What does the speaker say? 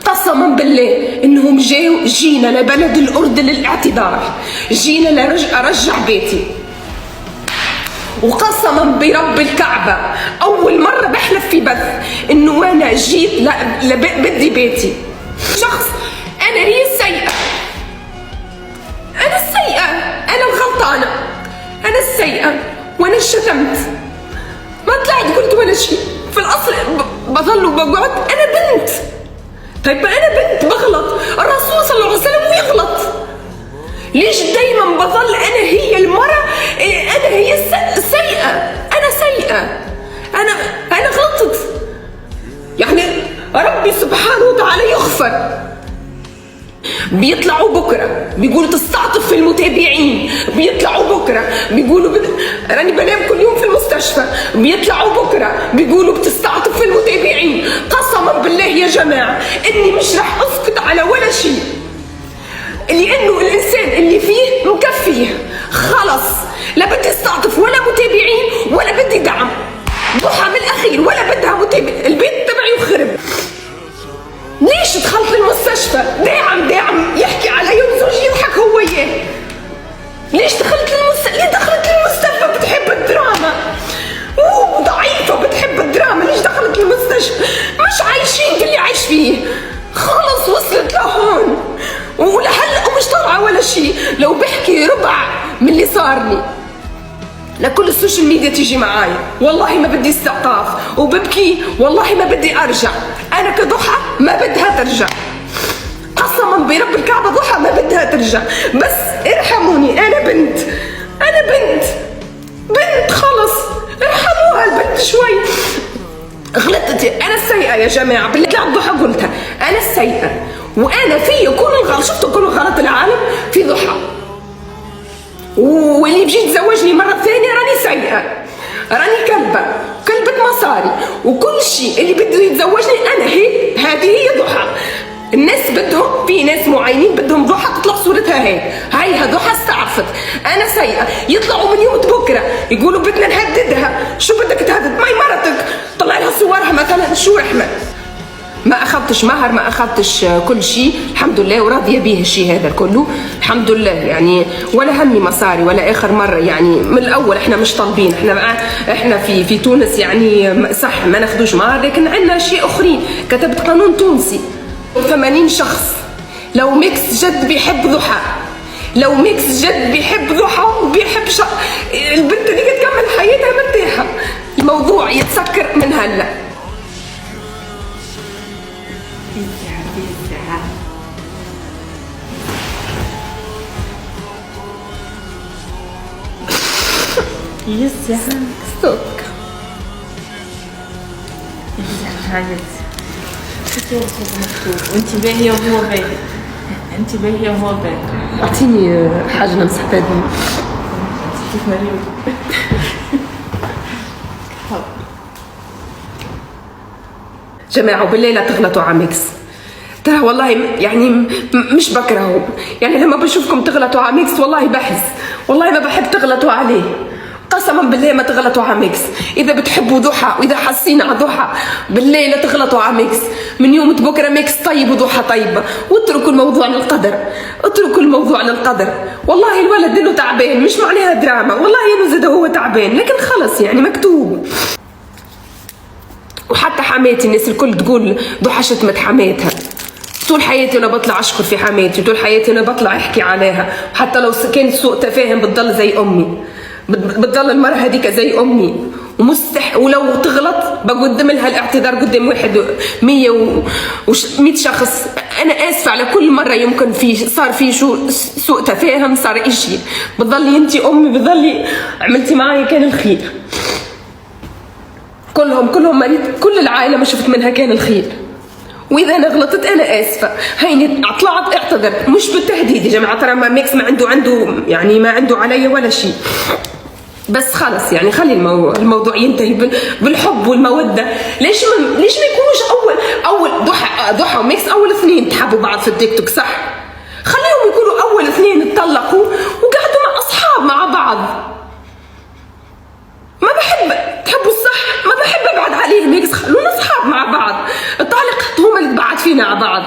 قسما بالله انهم جينا لبلد الاردن للاعتذار، جينا ارجع بيتي. وقسما برب الكعبه اول مره بحلف في بث انه انا جيت بدي بيتي. شخص انا هي السيئه، انا السيئه، انا الغلطانه، انا السيئه، وانا شتمت ما طلعت قلت ولا شيء. في الاصل بظل وبقعد انا بنت. طيب انا بنت بغلط، الرسول صلى الله عليه وسلم يغلط، ليش دايما بظل انا هي المرة، انا هي السيئة، انا سيئة، انا غلطت. يعني ربي سبحانه وتعالى يغفر. بيطلعوا بكره بيقولوا تستعطف في المتابعين، بيطلعوا بكره بيقولوا راني بنام كل يوم في المستشفى، بيطلعوا بكره بيقولوا بتستعطف في المتابعين. قسما بالله يا جماعه اني مش راح اسكت على ولا شيء، لانه الانسان اللي فيه مكفيه خلص. لا بدي استعطف ولا متابعين ولا بدي دعم. ضحى من الاخير ولا بدها متابع، البيت تبعي وخرب. ليش دخلت المستشفى؟ داعم يحكي علي وزوجي يضحك هو وياه. ليش دخلت ليه دخلت المستشفى؟ بتحب الدراما وضعيفة بتحب الدراما، ليش دخلت المستشفى؟ مش عايشين اللي عايش فيه، خلص وصلت لهون ولهلا ومش طالعة ولا شيء. لو بحكي ربع من اللي صارني لكل السوشيال ميديا تيجي معايا، والله ما بدي استعطاف وببكي، والله ما بدي ارجع. انا كضحى ما بدها ترجع، قسما برب الكعبه ضحى ما بدها ترجع، بس ارحموني. انا بنت خلص، ارحموها البنت شوي. غلطت، انا السيئه يا جماعه بالله على ضحى قلتها، انا السيئه وانا في كل الغلط. شفتوا كل غلط العالم في ضحى، واللي بيجي يتزوجني مرة ثانية راني سيئة، راني كلبة مصاري وكل شيء. اللي بده يتزوجني أنا هذه هي ضحى. الناس بدهم، في ناس معينين بدهم ضحى تطلع صورتها هيها ضحى استعرفت. أنا سيئة. يطلعوا من يوم بكرة يقولوا بدنا نهددها. شو بدك تهدد؟ ماي مرتك طلع لها صورها مثلا. شو رحمة؟ ما اخذتش مهر، ما اخذتش كل شيء الحمد لله، وراضيه به الشيء هذا كله الحمد لله. يعني ولا همي مصاري ولا اخر مره، يعني من الاول احنا مش طالبين. احنا في تونس يعني صح ما ناخذوش مهر، لكن عندنا شيء اخرين. كتبت قانون تونسي 80 شخص. لو ميكس جد بيحب ضحى، لو ميكس جد بيحب ضحى وبيحب البنت دي تكمل حياتها مرتاحه، الموضوع يتسكر من هلا. يسعدك صدق حبيبتي. شوفي مكتوب وانت باهيه وهو باهي، انت باهيه وهو باهي. اعطيني حاجه نمسح بها دمي. كيف مريم. جماعه وبالله لا تغلطوا على ميكس، ترى والله يعني مش بكرهه. يعني لما بشوفكم تغلطوا على ميكس والله بحس، والله ما بحب تغلطوا عليه. قسما بالله ما تغلطوا على ميكس. اذا بتحبوا ضحى واذا حاسين على ضحى بالله لا تغلطوا على ميكس. من يوم بكره ميكس طيب وضحى طيبه، واتركوا الموضوع للقدر، اتركوا الموضوع للقدر. والله الولد انه تعبان مش معناها دراما، والله انه زاد هو تعبان، لكن خلص يعني مكتوب. وحتى حماتي الناس الكل تقول ضحى شتمت حماتها. طول حياتي انا بطلع اشكر في حماتي، طول حياتي انا بطلع احكي عليها، حتى لو كان سوء تفاهم بتضل زي امي، بتضل المرة هذيك زي امي. ولو تغلط بقدم لها الاعتذار قدام واحد 100 شخص. انا اسفه على كل مره يمكن صار في سوء تفاهم، صار اشي، بتضلي انت امي، بتضلي عملتي معي كان الخير. كلهم مريض، كل العائله ما شفت منها كان الخير. واذا انا غلطت انا اسفه، هيني طلعت اعتذرت، مش بالتهديد يا جماعه. ترى ما ميكس ما عنده يعني ما عنده علي ولا شيء، بس خلص يعني خلي الموضوع ينتهي بالحب والموده. ليش ما يكونوش اول ضحى وميكس اول اثنين تحبوا بعض في التيك توك؟ صح، خليهم يكونوا اول اثنين اتطلقوا وقعدوا مع اصحاب مع بعض. ما بحب تحبوا الصح، ما بحب ابعد عليه ميكس، خلونا اصحاب مع بعض، الطالق هم اللي تبعت فينا على بعض.